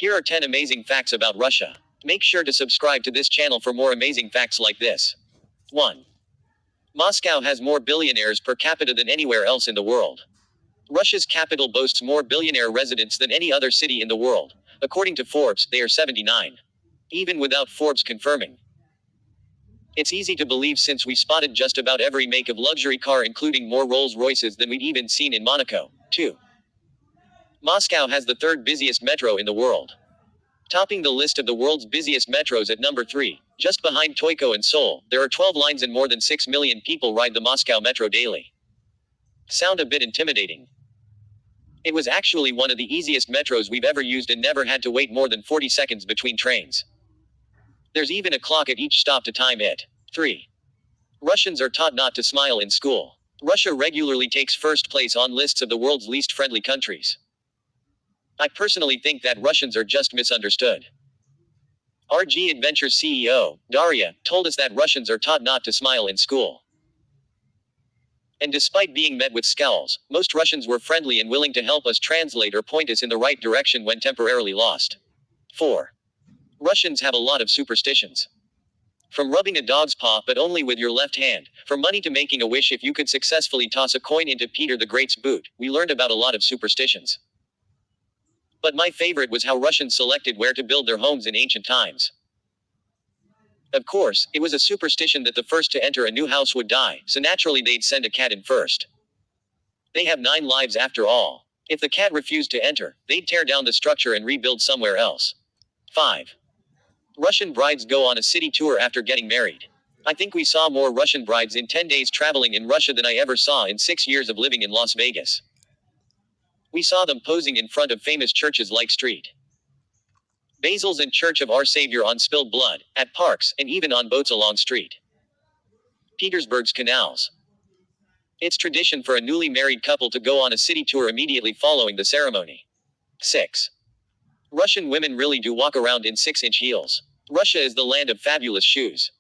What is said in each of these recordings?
Here are 10 amazing facts about Russia. Make sure to subscribe to this channel for more amazing facts like this. 1. Moscow has more billionaires per capita than anywhere else in the world. Russia's capital boasts more billionaire residents than any other city in the world. According to Forbes, they are 79. Even without Forbes confirming. It's easy to believe since we spotted just about every make of luxury car, including more Rolls-Royces than we'd even seen in Monaco. 2. Moscow has the third busiest metro in the world. Topping the list of the world's busiest metros at number 3, just behind Toyko and Seoul, there are 12 lines and more than 6 million people ride the Moscow metro daily. Sound a bit intimidating? It was actually one of the easiest metros we've ever used and never had to wait more than 40 seconds between trains. There's even a clock at each stop to time it. 3. Russians are taught not to smile in school. Russia regularly takes first place on lists of the world's least friendly countries. I personally think that Russians are just misunderstood. RG Adventures CEO, Daria, told us that Russians are taught not to smile in school. And despite being met with scowls, most Russians were friendly and willing to help us translate or point us in the right direction when temporarily lost. 4. Russians have a lot of superstitions. From rubbing a dog's paw but only with your left hand, from money to making a wish if you could successfully toss a coin into Peter the Great's boot, we learned about a lot of superstitions. But my favorite was how Russians selected where to build their homes in ancient times. Of course, it was a superstition that the first to enter a new house would die, so naturally they'd send a cat in first. They have 9 lives after all. If the cat refused to enter, they'd tear down the structure and rebuild somewhere else. 5. Russian brides go on a city tour after getting married. I think we saw more Russian brides in 10 days traveling in Russia than I ever saw in 6 years of living in Las Vegas. We saw them posing in front of famous churches like St. Basil's and Church of Our Savior on spilled blood, at parks, and even on boats along St. Petersburg's canals. It's tradition for a newly married couple to go on a city tour immediately following the ceremony. 6. Russian women really do walk around in 6-inch heels. Russia is the land of fabulous shoes.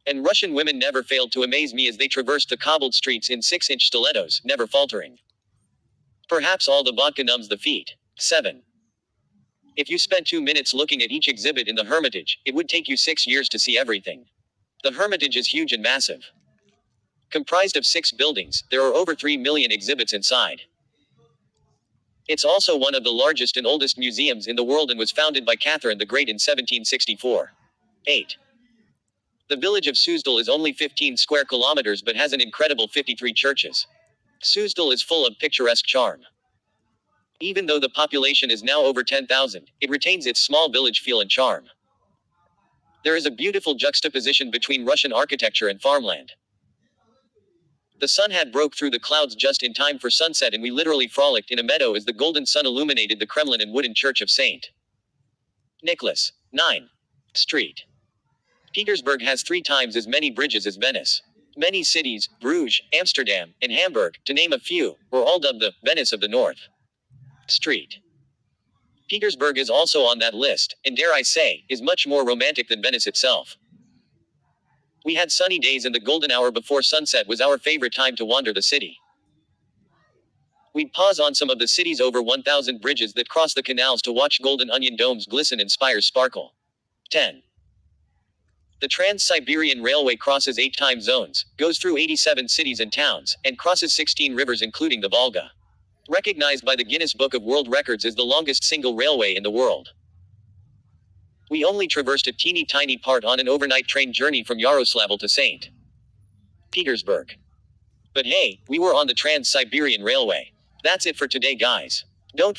And Russian women never failed to amaze me as they traversed the cobbled streets in 6-inch stilettos, never faltering. Perhaps all the vodka numbs the feet. 7. If you spent 2 minutes looking at each exhibit in the Hermitage, it would take you 6 years to see everything. The Hermitage is huge and massive. Comprised of 6 buildings, there are over 3 million exhibits inside. It's also one of the largest and oldest museums in the world and was founded by Catherine the Great in 1764. 8. The village of Suzdal is only 15 square kilometers but has an incredible 53 churches. Suzdal is full of picturesque charm. Even though the population is now over 10,000, it retains its small village feel and charm. There is a beautiful juxtaposition between Russian architecture and farmland. The sun had broke through the clouds just in time for sunset and we literally frolicked in a meadow as the golden sun illuminated the Kremlin and wooden church of St. Nicholas. 9. St. Petersburg has 3 times as many bridges as Venice. Many cities, Bruges, Amsterdam, and Hamburg, to name a few, were all dubbed the Venice of the North. St. Petersburg is also on that list, and dare I say, is much more romantic than Venice itself. We had sunny days and the golden hour before sunset was our favorite time to wander the city. We'd pause on some of the city's over 1,000 bridges that cross the canals to watch golden onion domes glisten and spires sparkle. 10. The Trans-Siberian Railway crosses 8 time zones, goes through 87 cities and towns, and crosses 16 rivers including the Volga. Recognized by the Guinness Book of World Records as the longest single railway in the world. We only traversed a teeny tiny part on an overnight train journey from Yaroslavl to St. Petersburg. But hey, we were on the Trans-Siberian Railway. That's it for today, guys. Don't